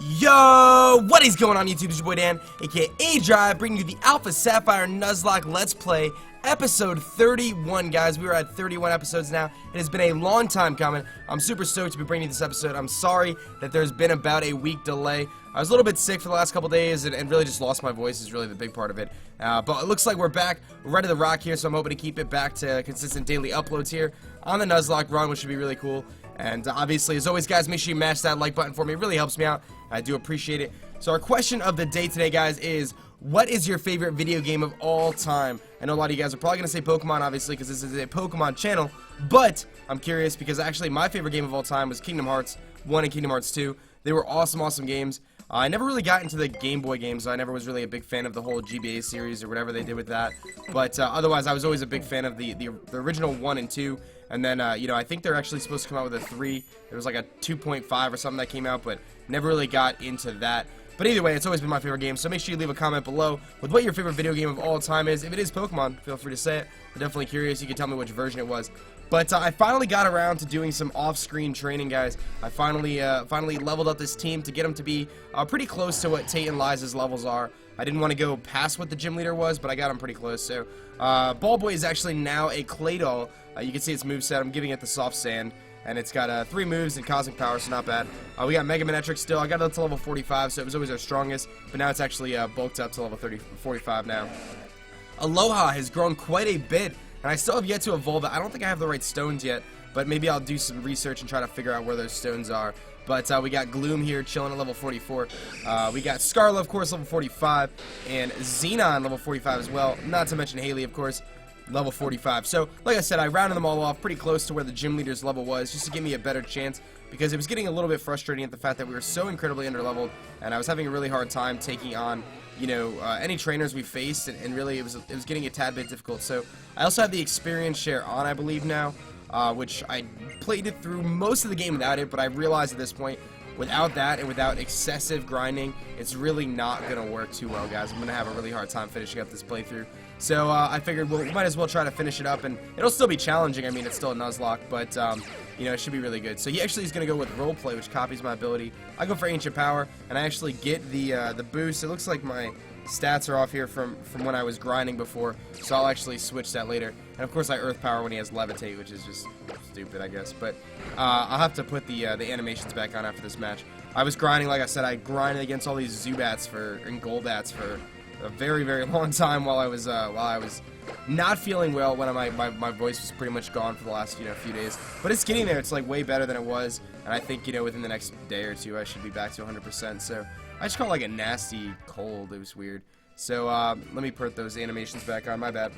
Yo, what is going on YouTube? It's your boy Dan, aka aDrive, bringing you the Alpha Sapphire Nuzlocke Let's Play, episode 31, guys. We are at 31 episodes now. It has been a long time coming. I'm super stoked to be bringing you this episode. I'm sorry that there's been about a week delay. I was a little bit sick for the last couple days and really just lost my voice is really the big part of it. But it looks like we're back. We're ready to rock here, so I'm hoping to keep it back to consistent daily uploads here on the Nuzlocke run, which should be really cool. And obviously, as always, guys, make sure you mash that like button for me. It really helps me out. I do appreciate it. So our question of the day today, guys, is what is your favorite video game of all time? I know a lot of you guys are probably going to say Pokemon, obviously, because this is a Pokemon channel. But I'm curious because actually my favorite game of all time was Kingdom Hearts 1 and Kingdom Hearts 2. They were awesome, awesome games. I never really got into the Game Boy games, so I never was really a big fan of the whole GBA series or whatever they did with that. But otherwise, I was always a big fan of the original 1 and 2. And then, you know, I think they're actually supposed to come out with a 3. There was like a 2.5 or something that came out, but never really got into that. But either way, it's always been my favorite game, so make sure you leave a comment below with what your favorite video game of all time is. If it is Pokemon, feel free to say it. I'm definitely curious. You can tell me which version it was. But I finally got around to doing some off-screen training, guys. I finally leveled up this team to get them to be pretty close to what Tate and Liza's levels are. I didn't want to go past what the gym leader was, but I got him pretty close. So, Ball Boy is actually now a Clay Doll. You can see its moveset. I'm giving it the Soft Sand. And it's got 3 moves and Cosmic Power, so not bad. We got Mega Manetric still. I got it up to level 45, so it was always our strongest. But now it's actually bulked up to level 45 now. Aloha has grown quite a bit. And I still have yet to evolve it. I don't think I have the right stones yet, but maybe I'll do some research and try to figure out where those stones are. But we got Gloom here chilling at level 44. We got Scarlet, of course, level 45, and Xenon level 45 as well. Not to mention Haley, of course, level 45. So, like I said, I rounded them all off pretty close to where the gym leader's level was, just to give me a better chance, because it was getting a little bit frustrating at the fact that we were so incredibly underleveled, and I was having a really hard time taking on, you know, any trainers we faced, and really it was getting a tad bit difficult. So I also have the experience share on, I believe now, which I played it through most of the game without it, but I realized at this point, without that and without excessive grinding, it's really not going to work too well, guys. I'm going to have a really hard time finishing up this playthrough. So I figured we might as well try to finish it up, and it'll still be challenging. I mean, it's still a Nuzlocke, but you know, it should be really good. So he actually is going to go with Roleplay, which copies my ability. I go for Ancient Power, and I actually get the boost. It looks like my stats are off here from when I was grinding before, so I'll actually switch that later. And of course I Earth Power when he has Levitate, which is just stupid, I guess. But I'll have to put the animations back on after this match. I was grinding, like I said, I grinded against all these Zubats and Golbats for a very, very long time while I was not feeling well, when my voice was pretty much gone for the last, you know, few days. But it's getting there. It's like way better than it was, and I think, you know, within the next day or two I should be back to 100%. So I just call it like a nasty cold. It was weird. So let me put those animations back on. My bad.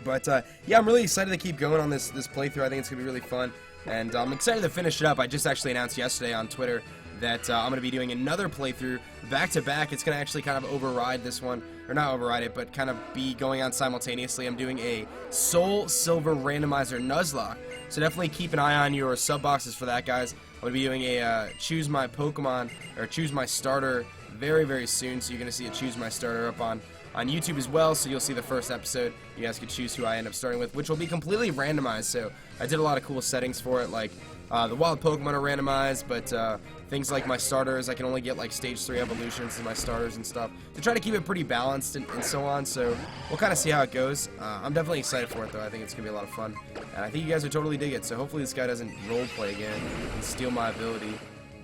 But yeah, I'm really excited to keep going on this playthrough. I think it's gonna be really fun, and I'm excited to finish it up. I just actually announced yesterday on Twitter that I'm going to be doing another playthrough back-to-back. It's going to actually kind of override this one, or not override it, but kind of be going on simultaneously. I'm doing a Soul Silver Randomizer Nuzlocke, so definitely keep an eye on your sub boxes for that, guys. I'm going to be doing a Choose My Pokemon, or Choose My Starter very, very soon, so you're going to see a Choose My Starter up on YouTube as well, so you'll see the first episode. You guys can choose who I end up starting with, which will be completely randomized, so I did a lot of cool settings for it, like the wild Pokemon are randomized, but things like my starters, I can only get like stage 3 evolutions in my starters and stuff, to try to keep it pretty balanced and so on. So we'll kind of see how it goes. I'm definitely excited for it, though. I think it's going to be a lot of fun, and I think you guys would totally dig it. So hopefully this guy doesn't roleplay again and steal my ability.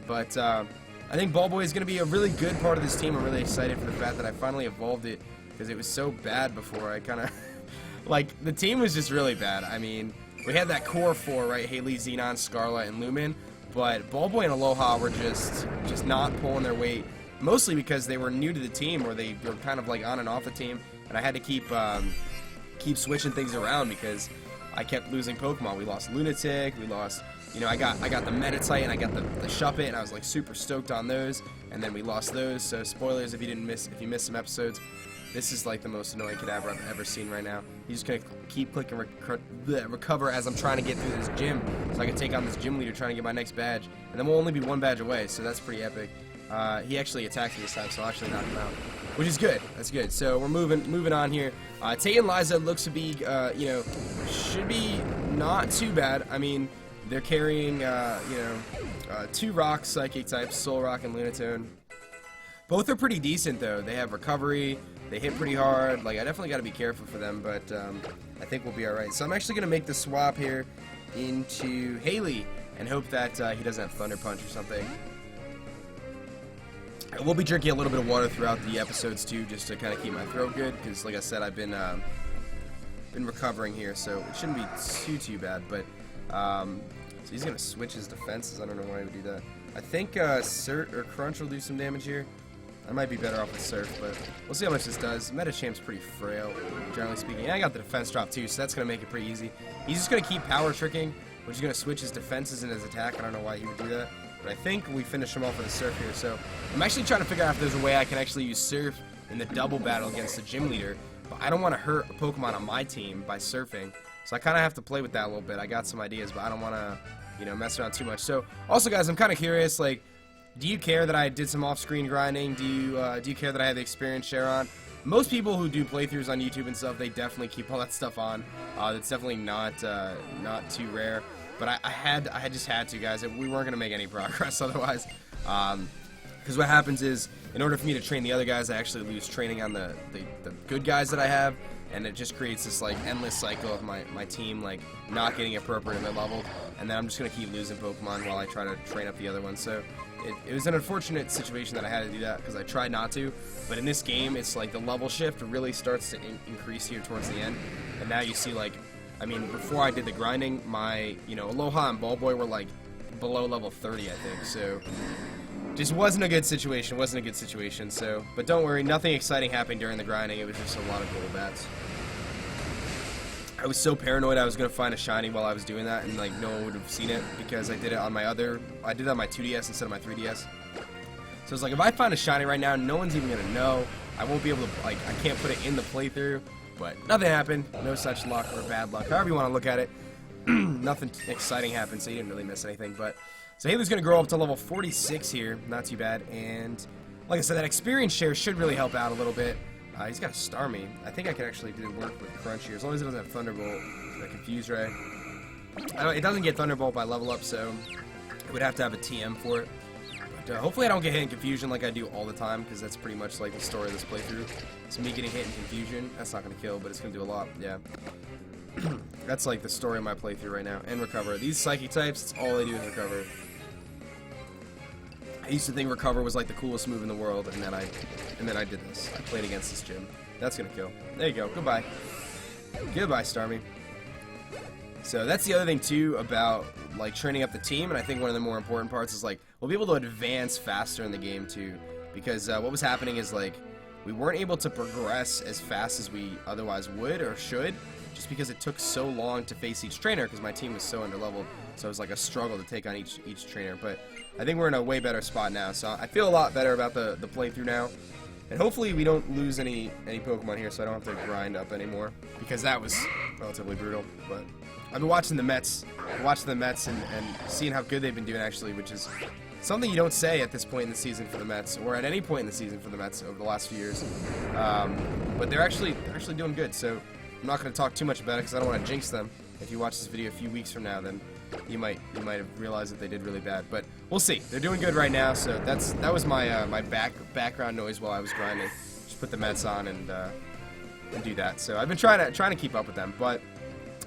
But I think Ball Boy is going to be a really good part of this team. I'm really excited for the fact that I finally evolved it, because it was so bad before. I kind of like, the team was just really bad. I mean, we had that core 4, right? Haley, Xenon, Scarlet, and Lumen. But Ball Boy and Aloha were just not pulling their weight, mostly because they were new to the team, or they were kind of like on and off the team, and I had to keep switching things around because I kept losing Pokemon. We lost Lunatic, we lost, you know, I got the Meditite, and I got the Shuppet, and I was like super stoked on those, and then we lost those. So spoilers if you missed some episodes. This is like the most annoying cadaver I've ever seen right now. He's just gonna keep clicking recover as I'm trying to get through this gym, so I can take on this gym leader trying to get my next badge. And then we'll only be 1 badge away, so that's pretty epic. He actually attacked me this time, so I'll actually knock him out, which is good. That's good. So we're moving on here. Tate and Liza looks to be, you know, should be not too bad. I mean, They're carrying, 2 rock psychic types, Soul Rock and Lunatone. Both are pretty decent though. They have recovery. They hit pretty hard. Like, I definitely got to be careful for them, but I think we'll be all right. So I'm actually gonna make the swap here into Haley and hope that he doesn't have Thunder Punch or something. I will be drinking a little bit of water throughout the episodes too, just to kind of keep my throat good, because like I said, I've been recovering here, so it shouldn't be too bad. But so he's gonna switch his defenses. I don't know why he would do that. I think Cert or Crunch will do some damage here. I might be better off with Surf, but we'll see how much this does. Medichamp's pretty frail, generally speaking. And I got the defense drop too, so that's gonna make it pretty easy. He's just gonna keep power tricking, which is gonna switch his defenses and his attack. I don't know why he would do that, but I think we finish him off with a Surf here. So I'm actually trying to figure out if there's a way I can actually use Surf in the double battle against the gym leader. But I don't want to hurt a Pokemon on my team by surfing, so I kind of have to play with that a little bit. I got some ideas, but I don't want to, mess around too much. So also, guys, I'm kind of curious, like, do you care that I did some off-screen grinding? Do you care that I have the experience share on? Most people who do playthroughs on YouTube and stuff, they definitely keep all that stuff on. That's definitely not too rare. But I just had to, guys. We weren't gonna make any progress otherwise. Because what happens is, in order for me to train the other guys, I actually lose training on the good guys that I have, and it just creates this like endless cycle of my team like not getting appropriately leveled, and then I'm just gonna keep losing Pokemon while I try to train up the other ones. So it was an unfortunate situation that I had to do that, because I tried not to, but in this game it's like the level shift really starts to increase here towards the end, and now you see, like, I mean, before I did the grinding, my Aloha and Ballboy were like below level 30, I think. So just wasn't a good situation. So, but don't worry, nothing exciting happened during the grinding. It was just a lot of gold bats. I was so paranoid I was gonna find a shiny while I was doing that, and like no one would have seen it, because I did it on my 2DS instead of my 3DS. So it's like, if I find a shiny right now, no one's even gonna know. I won't be able to, like, I can't put it in the playthrough. But nothing happened. No such luck or bad luck, however you want to look at it. Nothing exciting happened, so you didn't really miss anything. But so Haley's gonna grow up to level 46 here, not too bad. And like I said, that experience share should really help out a little bit. He's got a Starmie. I think I can actually do work with Crunch here, as long as it doesn't have Thunderbolt or Confuse Ray. It doesn't get Thunderbolt by level up, so it would have to have a TM for it. But hopefully I don't get hit in Confusion like I do all the time, because that's pretty much like the story of this playthrough. So me getting hit in Confusion, that's not going to kill, but it's going to do a lot, yeah. That's like the story of my playthrough right now. And Recover. These Psychic types, it's all they do is Recover. I used to think Recover was like the coolest move in the world, and then I did this. I played against this gym. That's gonna kill. There you go. Goodbye. Goodbye, Starmie. So that's the other thing too about like training up the team, and I think one of the more important parts is like we'll be able to advance faster in the game too, because what was happening is like we weren't able to progress as fast as we otherwise would or should, just because it took so long to face each trainer, because my team was so underleveled. So it was like a struggle to take on each trainer. But I think we're in a way better spot now, so I feel a lot better about the playthrough now. And hopefully we don't lose any Pokemon here, so I don't have to grind up anymore, because that was relatively brutal. But I've been watching the Mets, and seeing how good they've been doing actually, which is something you don't say at this point in the season for the Mets, or at any point in the season for the Mets over the last few years. But they're actually doing good. So I'm not going to talk too much about it, because I don't want to jinx them. If you watch this video a few weeks from now, then you might have realized that they did really bad. But we'll see. They're doing good right now. So that was my my background noise while I was grinding. Just put the Mets on and do that. So I've been trying to keep up with them. But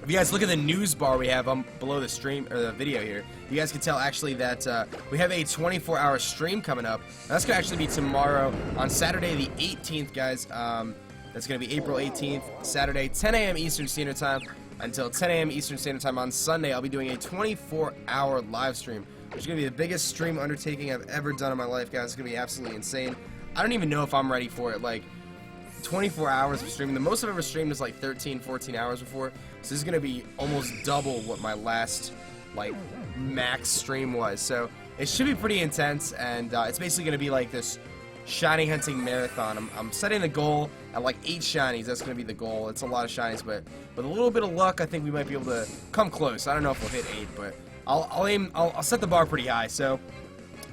if you guys look at the news bar we have below the stream or the video here, you guys can tell actually that we have a 24-hour stream coming up. That's gonna actually be tomorrow on Saturday the 18th, guys. That's gonna be April 18th, Saturday, 10 a.m. Eastern Standard Time until 10 a.m. Eastern Standard Time on Sunday. I'll be doing a 24-hour live stream, which is gonna be the biggest stream undertaking I've ever done in my life, guys. It's gonna be absolutely insane. I don't even know if I'm ready for it. Like, 24 hours of streaming. The most I've ever streamed is like 13, 14 hours before. So this is going to be almost double what my last, like, max stream was. So it should be pretty intense, and it's basically going to be like this shiny hunting marathon. I'm setting the goal at like 8 shinies. That's going to be the goal. It's a lot of shinies, but with a little bit of luck, I think we might be able to come close. I don't know if we'll hit 8, but I'll set the bar pretty high. So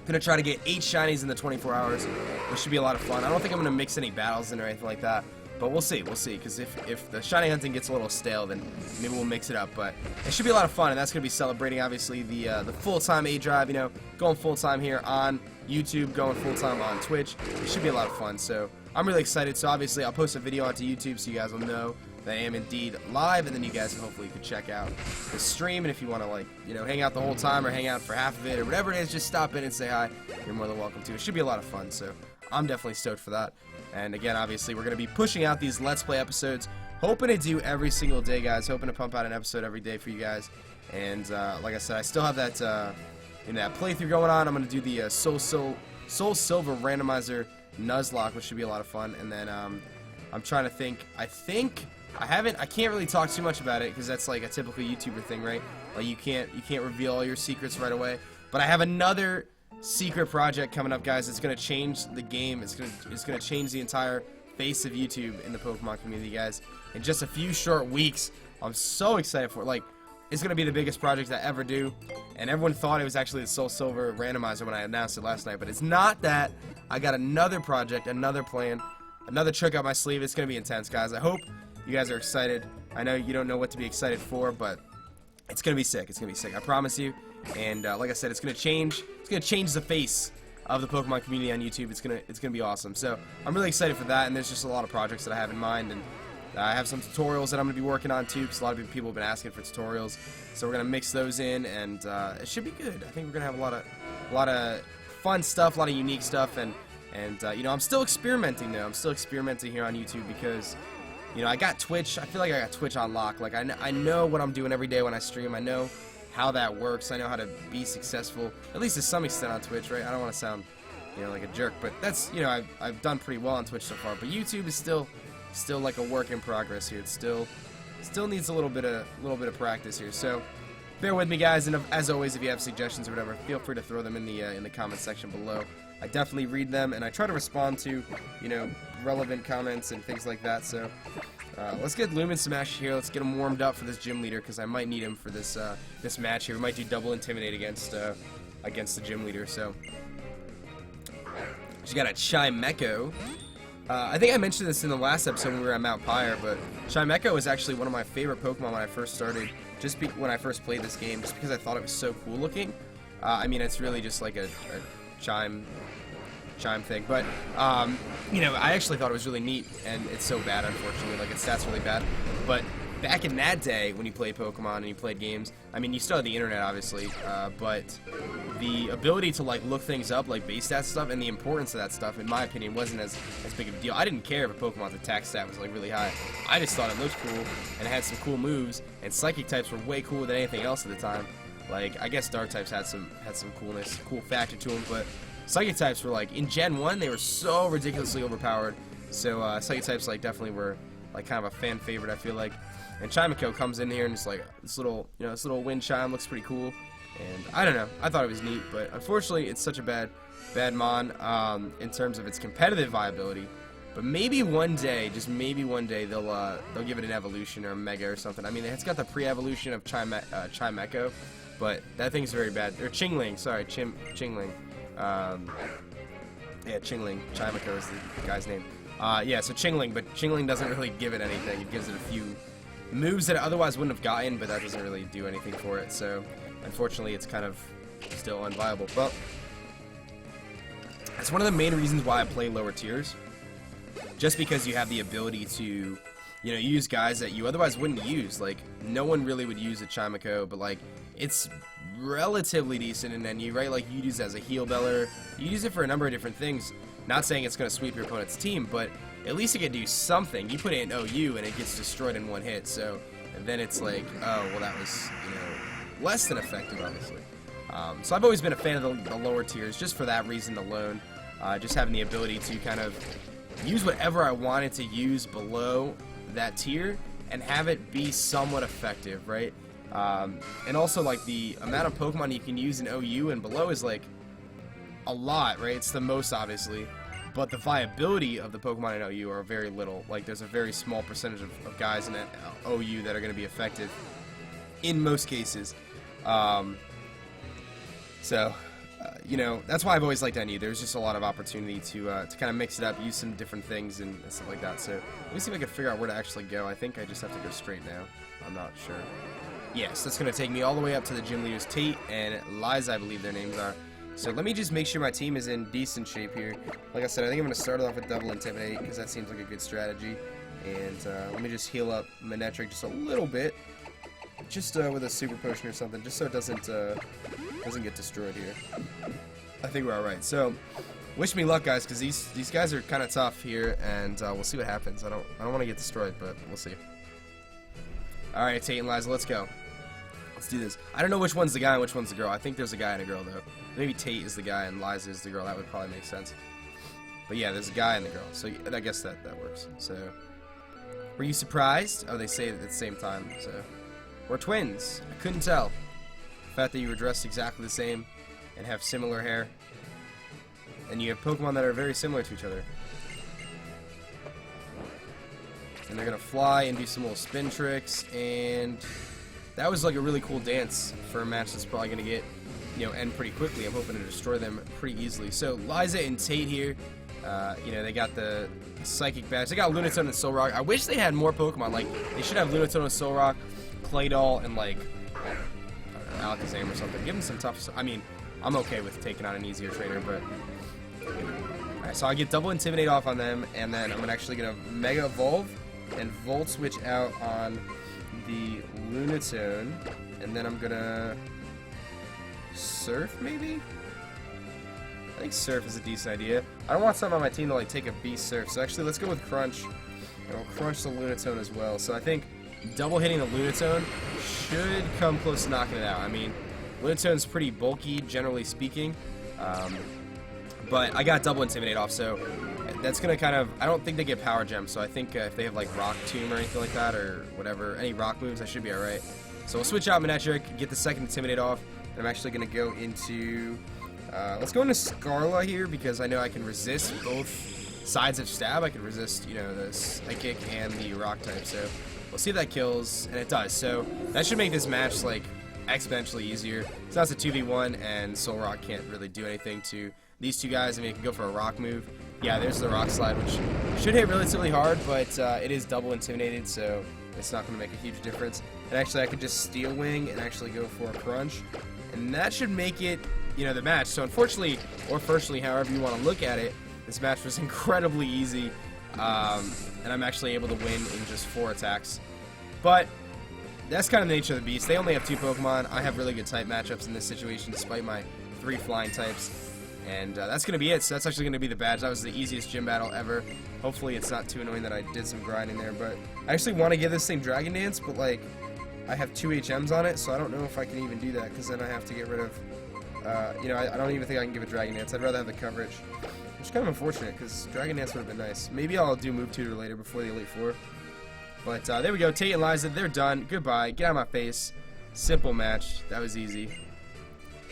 gonna try to get 8 shinies in the 24 hours, which should be a lot of fun. I don't think I'm gonna mix any battles in or anything like that, But we'll see, because if the shiny hunting gets a little stale, then maybe we'll mix it up. But it should be a lot of fun, and that's going to be celebrating, obviously, the full-time aDrive, you know, going full-time here on YouTube, going full-time on Twitch. It should be a lot of fun, so I'm really excited. So obviously, I'll post a video onto YouTube so you guys will know that I am indeed live, and then you guys hopefully can check out the stream. And if you want to, like, you know, hang out the whole time or hang out for half of it or whatever it is, just stop in and say hi. You're more than welcome to. It should be a lot of fun, so I'm definitely stoked for that. And again, obviously, we're going to be pushing out these Let's Play episodes, hoping to do every single day, guys, hoping to pump out an episode every day for you guys. And like I said, I still have that that playthrough going on. I'm going to do the Soul Silver Randomizer Nuzlocke, which should be a lot of fun. And then I'm trying to think. I can't really talk too much about it because that's like a typical YouTuber thing, right? Like you can't reveal all your secrets right away. But I have another secret project coming up, guys. It's gonna change the game. It's gonna change the entire face of YouTube in the Pokemon community, guys, in just a few short weeks. I'm so excited for it. Like, it's gonna be the biggest project I ever do, and everyone thought it was actually the Soul Silver Randomizer when I announced it last night, but it's not that. I got another project, another plan, another trick up my sleeve. It's gonna be intense, guys. I hope you guys are excited. I know you don't know what to be excited for, but it's gonna be sick. It's gonna be sick. I promise you. And like I said, it's gonna change. It's gonna change the face of the Pokemon community on YouTube. It's gonna be awesome. So I'm really excited for that. And there's just a lot of projects that I have in mind, and I have some tutorials that I'm gonna be working on too, because a lot of people have been asking for tutorials. So we're gonna mix those in, and it should be good. I think we're gonna have a lot of fun stuff, a lot of unique stuff, and you know, I'm still experimenting though. I'm still experimenting here on YouTube because, you know, I got Twitch. I feel like I got Twitch on lock. Like I know what I'm doing every day when I stream. I know how that works. I know how to be successful, at least to some extent on Twitch, right? I don't want to sound, you know, like a jerk, but that's, you know, I've done pretty well on Twitch so far. But YouTube is still like a work in progress here. It still needs a little bit of practice here. So bear with me, guys. And as always, if you have suggestions or whatever, feel free to throw them in the comment section below. I definitely read them, and I try to respond to, you know, relevant comments and things like that. So let's get Lumen Smash here. Let's get him warmed up for this gym leader, because I might need him for this this match here. We might do double intimidate against the gym leader. So she got a Chimecho. I think I mentioned this in the last episode when we were at Mount Pyre, but Chimecho is actually one of my favorite Pokemon when I first started. When I first played this game, just because I thought it was so cool looking. I mean, it's really just like a chime thing, but you know, I actually thought it was really neat, and it's so bad, unfortunately. Like, its stats really bad. But back in that day, when you played Pokemon and you played games, I mean, you still had the internet, obviously, but the ability to like look things up, like base stat stuff, and the importance of that stuff, in my opinion, wasn't as big of a deal. I didn't care if a Pokemon's attack stat was like really high. I just thought it looked cool and it had some cool moves, and Psychic types were way cooler than anything else at the time. Like, I guess Dark types had some coolness, cool factor to them, but Psychic types were like, in Gen 1, they were so ridiculously overpowered. So Psychic types like definitely were like kind of a fan favorite, I feel like. And Chimecho comes in here and just like this little wind chime looks pretty cool. And I don't know, I thought it was neat, but unfortunately it's such a bad mon in terms of its competitive viability. But maybe one day, just maybe one day, they'll give it an evolution or a mega or something. I mean, it's got the pre-evolution of Chimecho, but that thing's very bad. Or Chingling, sorry, Chingling. Yeah, Chingling. Chimecho is the guy's name. Yeah, so Chingling, but Chingling doesn't really give it anything. It gives it a few moves that it otherwise wouldn't have gotten, but that doesn't really do anything for it. So, unfortunately, it's kind of still unviable. But that's one of the main reasons why I play lower tiers. Just because you have the ability to, you know, use guys that you otherwise wouldn't use. Like, no one really would use a Chimecho, but like, it's relatively decent in NU, right? Like, you use it as a heal beller. You use it for a number of different things. Not saying it's going to sweep your opponent's team, but at least it can do something. You put it in OU and it gets destroyed in one hit, so and then it's like, oh, well, that was, you know, less than effective, obviously. So I've always been a fan of the lower tiers, just for that reason alone. Just having the ability to kind of use whatever I wanted to use below that tier and have it be somewhat effective, right? And also, like, the amount of Pokemon you can use in OU and below is, like, a lot, right? It's the most, obviously. But the viability of the Pokemon in OU are very little. Like, there's a very small percentage of guys in OU that are going to be effective in most cases. So, you know, that's why I've always liked NU. There's just a lot of opportunity to kind of mix it up, use some different things and stuff like that. So let me see if I can figure out where to actually go. I think I just have to go straight now. I'm not sure. Yes, that's going to take me all the way up to the gym leaders, Tate and Liza, I believe their names are. So let me just make sure my team is in decent shape here. Like I said, I think I'm going to start off with double intimidate because that seems like a good strategy. And let me just heal up Manectric just a little bit, just with a super potion or something, just so it doesn't get destroyed here. I think we're all right. So wish me luck, guys, because these guys are kind of tough here, and we'll see what happens. I don't want to get destroyed, but we'll see. All right, Tate and Liza, let's go. Let's do this. I don't know which one's the guy and which one's the girl. I think there's a guy and a girl, though. Maybe Tate is the guy and Liza is the girl. That would probably make sense. But yeah, there's a guy and the girl. So I guess that works. So, were you surprised? Oh, they say it at the same time. So, we're twins. I couldn't tell. The fact that you were dressed exactly the same and have similar hair. And you have Pokemon that are very similar to each other. And they're going to fly and do some little spin tricks. And that was like a really cool dance for a match that's probably going to get, you know, end pretty quickly. I'm hoping to destroy them pretty easily. So Liza and Tate here, you know, they got the Psychic Badge. They got Lunatone and Solrock. I wish they had more Pokemon. Like, they should have Lunatone and Solrock, Claydol, and like, I don't know, Alakazam or something. Give them some tough stuff. I mean, I'm okay with taking on an easier trainer, but alright, so I get double Intimidate off on them, and then I'm actually gonna Mega Evolve and Volt Switch out on the Lunatone, and then I'm gonna Surf, maybe? I think Surf is a decent idea. I don't want someone on my team to like take a Beast Surf, so actually let's go with Crunch, and I'll Crunch the Lunatone as well. So I think double hitting the Lunatone should come close to knocking it out. I mean, Lunatone's pretty bulky, generally speaking, but I got double Intimidate off, so that's going to kind of, I don't think they get Power Gem, so I think if they have like Rock Tomb or anything like that, or whatever, any Rock moves, I should be alright. So we'll switch out Manectric, get the second Intimidate off, and I'm actually going to go into, let's go into Scarla here, because I know I can resist both sides of Stab. I can resist, you know, the Psychic and the Rock type, so we'll see if that kills, and it does. So that should make this match, like, exponentially easier. So that's a 2v1, and Solrock can't really do anything to these two guys. I mean, it can go for a Rock move. Yeah, there's the Rock Slide, which should hit relatively hard, but it is double intimidated, so it's not going to make a huge difference. And actually, I could just Steel Wing and actually go for a Crunch, and that should make it, you know, the match. So unfortunately, or fortunately, however you want to look at it, this match was incredibly easy, and I'm actually able to win in just 4 attacks. But that's kind of the nature of the beast. They only have 2 Pokemon. I have really good type matchups in this situation, despite my 3 flying types. And that's going to be it. So that's actually going to be the badge. That was the easiest gym battle ever. Hopefully it's not too annoying that I did some grinding there. But I actually want to give this thing Dragon Dance, but like, I have 2 HMs on it, so I don't know if I can even do that, because then I have to get rid of, you know, I don't even think I can give it Dragon Dance. I'd rather have the coverage, which is kind of unfortunate, because Dragon Dance would have been nice. Maybe I'll do Move Tutor later before the Elite Four. But there we go, Tate and Liza, they're done. Goodbye, get out of my face. Simple match, that was easy.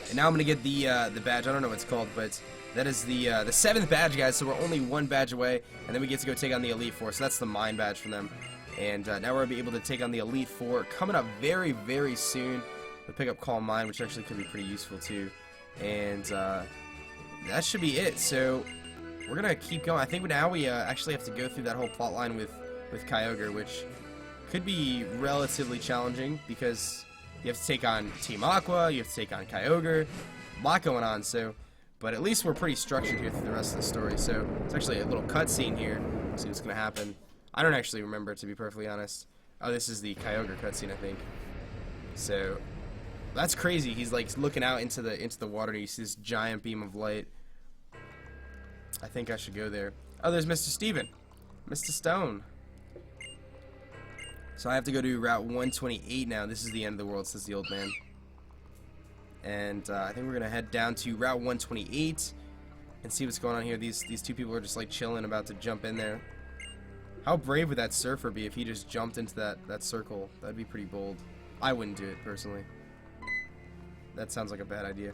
And now I'm gonna get the badge. I don't know what it's called, but that is the 7th badge, guys. So we're only 1 badge away, and then we get to go take on the Elite Four. So that's the Mine badge from them. And now we're gonna be able to take on the Elite Four coming up very, very soon. We'll pick up Calm Mind, which actually could be pretty useful too. And that should be it. So we're gonna keep going. I think now we actually have to go through that whole plot line with Kyogre, which could be relatively challenging because you have to take on Team Aqua, you have to take on Kyogre, a lot going on, so, but at least we're pretty structured here through the rest of the story. So it's actually a little cutscene here. See what's gonna happen. I don't actually remember, to be perfectly honest. Oh, this is the Kyogre cutscene, I think. So that's crazy. He's like looking out into the water, and you see this giant beam of light. I think I should go there. Oh, there's Mr. Steven. Mr. Stone. So I have to go to Route 128 now. This is the end of the world, says the old man. And I think we're going to head down to Route 128 and see what's going on here. These 2 people are just like chilling, about to jump in there. How brave would that surfer be if he just jumped into that circle? That'd be pretty bold. I wouldn't do it, personally. That sounds like a bad idea.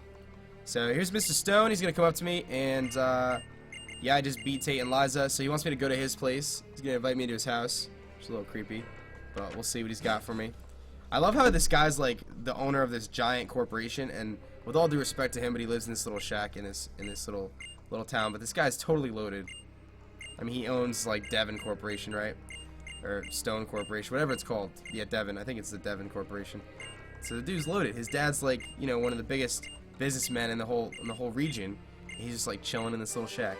So here's Mr. Stone. He's going to come up to me, and yeah, I just beat Tate and Liza, so he wants me to go to his place. He's going to invite me to his house, which is a little creepy. But we'll see what he's got for me. I love how this guy's like the owner of this giant corporation, and with all due respect to him, but he lives in this little shack in this little town. But this guy's totally loaded. I mean, he owns like Devon Corporation, right? Or Stone Corporation, whatever it's called. Yeah, Devon. I think it's the Devon Corporation. So the dude's loaded. His dad's like, you know, one of the biggest businessmen in the whole region. He's just like chilling in this little shack.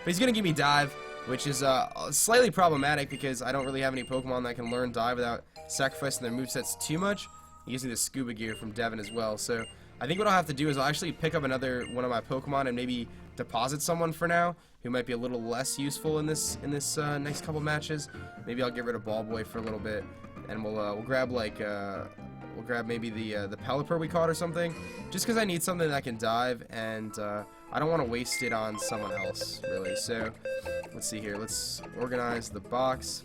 But he's gonna give me dive, which is slightly problematic because I don't really have any Pokemon that can learn dive without sacrificing their movesets too much. He gives me the scuba gear from Devon as well. So I think what I'll have to do is I'll actually pick up another one of my Pokemon and maybe deposit someone for now who might be a little less useful in this next couple matches. Maybe I'll get rid of Ball Boy for a little bit, and we'll grab like we'll grab maybe the Pelipper we caught or something, just because I need something that can dive, and I don't want to waste it on someone else really. So let's see here. Let's organize the box.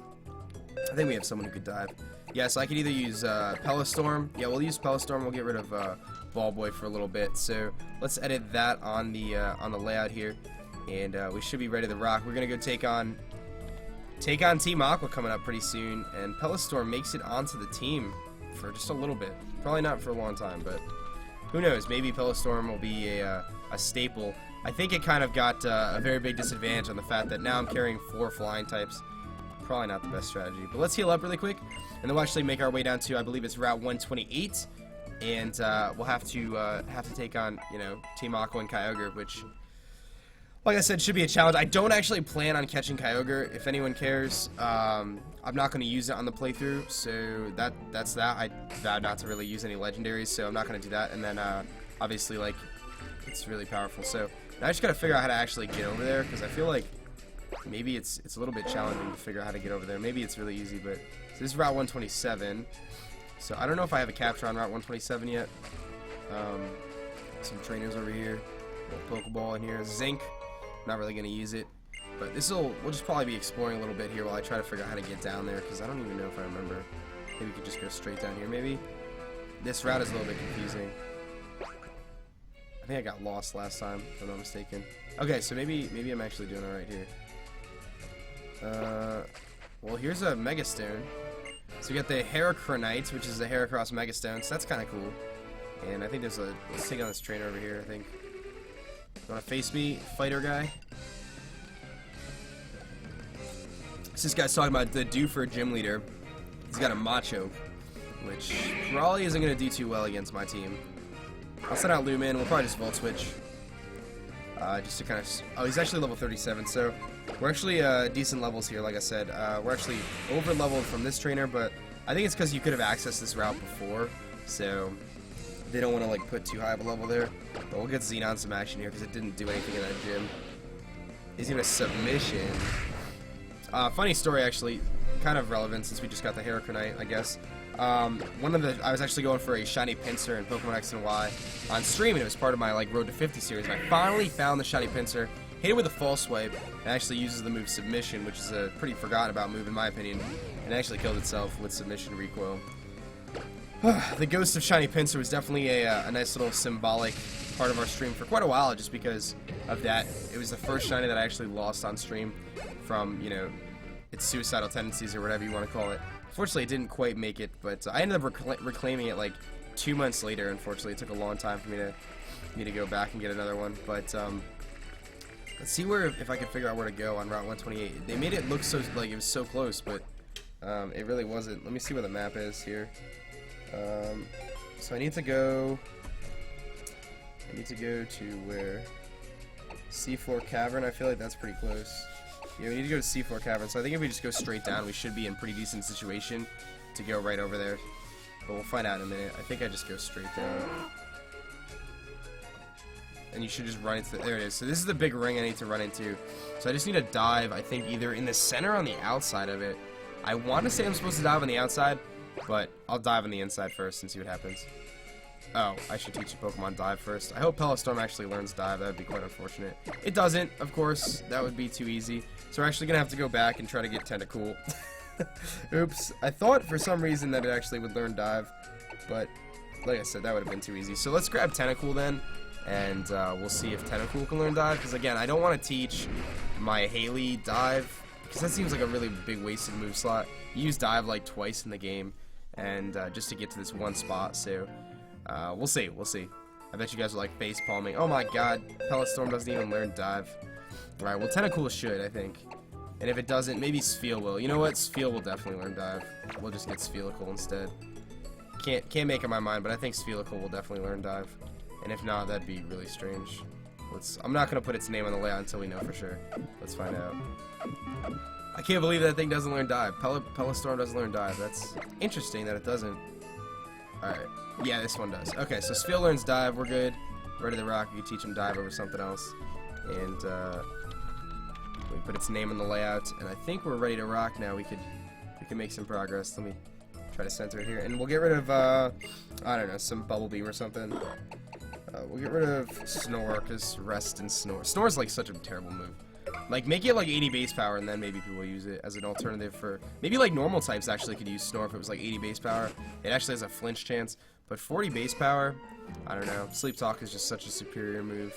I think we have someone who could dive. Yeah, so I could either use Pellistorm. Yeah, we'll use Pellistorm. We'll get rid of Ball Boy for a little bit. So let's edit that on the layout here, and we should be ready to rock. We're gonna go take on Team Aqua coming up pretty soon, and Pellistorm makes it onto the team for just a little bit. Probably not for a long time, but who knows? Maybe Pellistorm will be a staple. I think it kind of got a very big disadvantage on the fact that now I'm carrying 4 flying types. Probably not the best strategy, but let's heal up really quick, and then we'll actually make our way down to, I believe it's Route 128, and we'll have to take on, you know, Team Aqua and Kyogre, which, like I said, should be a challenge. I don't actually plan on catching Kyogre, if anyone cares. I'm not going to use it on the playthrough, so that's that. I vowed not to really use any legendaries, so I'm not going to do that. And then, obviously, like, it's really powerful. So now I just got to figure out how to actually get over there, because I feel like maybe it's a little bit challenging to figure out how to get over there. Maybe it's really easy, but so this is Route 127. So I don't know if I have a capture on Route 127 yet. Some trainers over here. A little Pokeball in here. Zinc. Not really going to use it. But we'll just probably be exploring a little bit here while I try to figure out how to get down there, because I don't even know if I remember. Maybe we could just go straight down here, maybe. This route is a little bit confusing. I think I got lost last time, if I'm not mistaken. Okay, so maybe I'm actually doing alright here. Well, here's a Mega Stone. So we got the Heracronite, which is the Heracross Mega Stone, so that's kind of cool. And I think there's let's take on this trainer over here, I think. You wanna face me, fighter guy? So this guy's talking about the due for a gym leader. He's got a Macho, which probably isn't gonna do too well against my team. I'll send out Lumen, we'll probably just Volt Switch. Just to kind of... Oh, he's actually level 37, so we're actually decent levels here, like I said. We're actually over-leveled from this trainer, but I think it's because you could have accessed this route before, so they don't want to like put too high of a level there. But we'll get Xenon some action here, because it didn't do anything in that gym. He's gonna submission. Funny story, actually, kind of relevant since we just got the Heracronite, I guess. I was actually going for a shiny Pinsir in Pokemon X and Y on stream, and it was part of my like Road to 50 series, and I finally found the shiny Pinsir, hit it with a false swipe, and actually uses the move Submission, which is a pretty forgotten about move in my opinion, and it actually killed itself with Submission recoil. The Ghost of Shiny Pinsir was definitely a nice little symbolic part of our stream for quite a while, just because of that. It was the first shiny that I actually lost on stream from, you know, its suicidal tendencies or whatever you want to call it. Unfortunately, it didn't quite make it, but I ended up reclaiming it like 2 months later. Unfortunately, it took a long time for me to go back and get another one. But let's see if I can figure out where to go on Route 128. They made it look so like it was so close, but it really wasn't. Let me see where the map is here. So I need to go to where Seafloor Cavern. I feel like that's pretty close. Yeah, we need to go to Seafloor Cavern, so I think if we just go straight down, we should be in a pretty decent situation to go right over there. But we'll find out in a minute. I think I just go straight down. And you should just run into there it is. So this is the big ring I need to run into. So I just need to dive, I think, either in the center or on the outside of it. I want to say I'm supposed to dive on the outside, but I'll dive on the inside first and see what happens. Oh, I should teach a Pokemon dive first. I hope Pellistorm actually learns dive. That would be quite unfortunate. It doesn't, of course. That would be too easy. So we're actually going to have to go back and try to get Tentacool. Oops. I thought for some reason that it actually would learn dive. But, like I said, that would have been too easy. So let's grab Tentacool then. And we'll see if Tentacool can learn dive. Because, again, I don't want to teach my Haley dive. Because that seems like a really big wasted move slot. You use dive like twice in the game. And just to get to this one spot. So... we'll see. I bet you guys are like face palming. Oh my god, Pellet Storm doesn't even learn dive. Alright, well Tentacool should, I think. And if it doesn't, maybe Spheal will. You know what? Spheal will definitely learn dive. We'll just get Sphelical instead. Can't make up my mind, but I think Sphelical will definitely learn dive. And if not, that'd be really strange. I'm not gonna put its name on the layout until we know for sure. Let's find out. I can't believe that thing doesn't learn dive. Pellet Storm doesn't learn dive. That's interesting that it doesn't. Alright. Yeah, this one does. Okay, so Spheal learns dive. We're good. Ready to rock. We can teach him dive over something else. And we put its name on the layout. And I think we're ready to rock now. We can make some progress. Let me try to center it here. And we'll get rid of, I don't know, some Bubble Beam or something. We'll get rid of Snore, because Rest and Snore. Snore's like such a terrible move. Like, make it like 80 base power, and then maybe people use it as an alternative for... Maybe like normal types actually could use Snore if it was like 80 base power. It actually has a flinch chance. But 40 base power, I don't know. Sleep Talk is just such a superior move.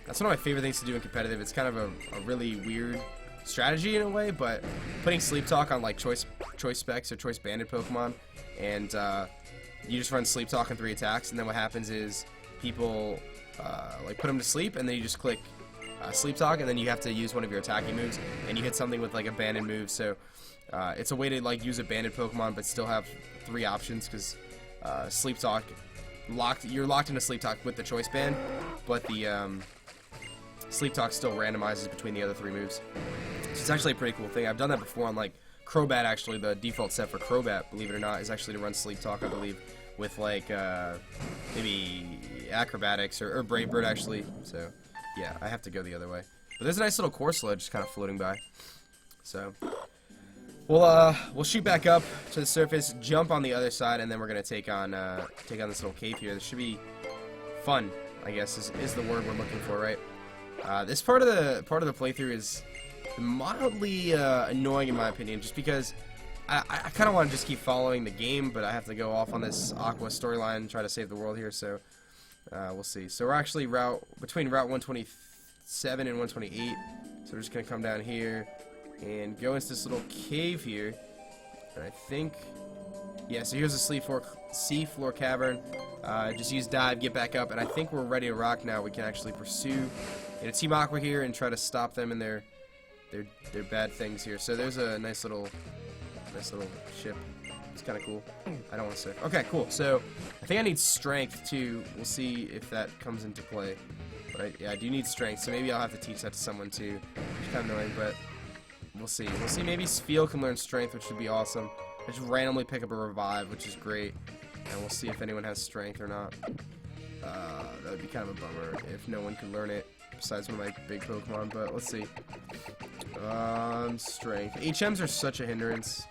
That's one of my favorite things to do in competitive. It's kind of a really weird strategy in a way, but putting Sleep Talk on like choice specs or choice banded Pokemon, and you just run Sleep Talk in 3 attacks, and then what happens is people like put them to sleep, and then you just click Sleep Talk, and then you have to use one of your attacking moves, and you hit something with like a banded move. So it's a way to like use a banded Pokemon, but still have 3 options, because Sleep Talk you're locked into Sleep Talk with the choice band, but the Sleep Talk still randomizes between the other 3 moves. So it's actually a pretty cool thing. I've done that before on like Crobat. Actually, the default set for Crobat, believe it or not, is actually to run Sleep Talk, I believe, with like maybe Acrobatics or Brave Bird actually. So yeah, I have to go the other way. But there's a nice little Corsola just kind of floating by. So we'll shoot back up to the surface, jump on the other side, and then we're gonna take on this little cave here. This should be fun, I guess, is the word we're looking for, right? This part of the playthrough is mildly annoying in my opinion, just because I kind of want to just keep following the game, but I have to go off on this Aqua storyline and try to save the world here. So we'll see. So we're actually between Route 127 and 128. So we're just gonna come down here and go into this little cave here. And I think, yeah. So here's the Seafloor Cavern. Just use dive, get back up, and I think we're ready to rock now. We can actually pursue Team Aqua here and try to stop them in their bad things here. So there's a nice little ship. It's kind of cool. I don't want to surf. Okay, cool. So I think I need strength too. We'll see if that comes into play. But yeah, I do need strength, so maybe I'll have to teach that to someone too. It's kind of annoying, but we'll see. We'll see. Maybe Spheal can learn strength, which would be awesome. I just randomly pick up a revive, which is great, and we'll see if anyone has strength or not. That would be kind of a bummer if no one could learn it besides one of my big Pokemon, but let's see. Strength. HMs are such a hindrance.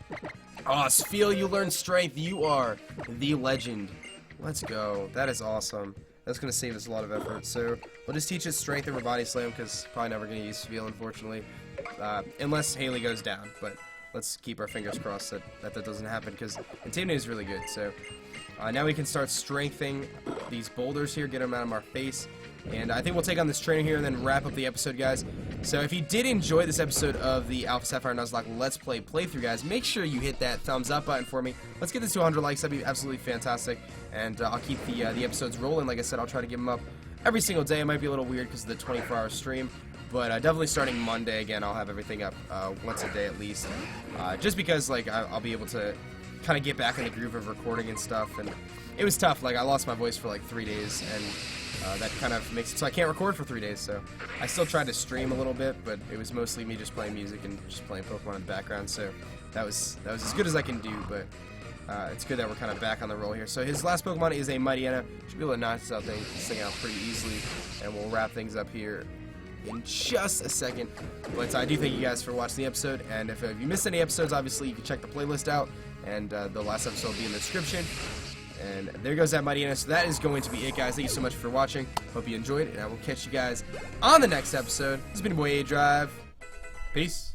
Oh, Spheal, you learn strength. You are the legend. Let's go. That is awesome. That's going to save us a lot of effort. So we'll just teach it strength over Body Slam, because probably never going to use Spheal, unfortunately. Unless Haley goes down, but let's keep our fingers crossed that doesn't happen, because Intimidating is really good. So now we can start strengthening these boulders here, get them out of our face. And I think we'll take on this trainer here and then wrap up the episode, guys. So if you did enjoy this episode of the Alpha Sapphire Nuzlocke Let's Play playthrough, guys, make sure you hit that thumbs up button for me. Let's get this to 100 likes. That'd be absolutely fantastic. And I'll keep the episodes rolling. Like I said, I'll try to give them up every single day. It might be a little weird because of the 24-hour stream. But definitely starting Monday, again, I'll have everything up once a day at least. Just because, like, I'll be able to kind of get back in the groove of recording and stuff. And it was tough. Like, I lost my voice for like 3 days, and that kind of makes it so I can't record for 3 days. So I still tried to stream a little bit, but it was mostly me just playing music and just playing Pokemon in the background. So that was as good as I can do. But it's good that we're kind of back on the roll here. So his last Pokemon is a Mightyena. Should be able to knock this thing out pretty easily, and we'll wrap things up here in just a second. But I do thank you guys for watching the episode, and if you missed any episodes, obviously you can check the playlist out, and the last episode will be in the description. And there goes that Mightyena. So that is going to be it, guys. Thank you so much for watching. Hope you enjoyed it, and I will catch you guys on the next episode. This has been your boy aDrive. Peace.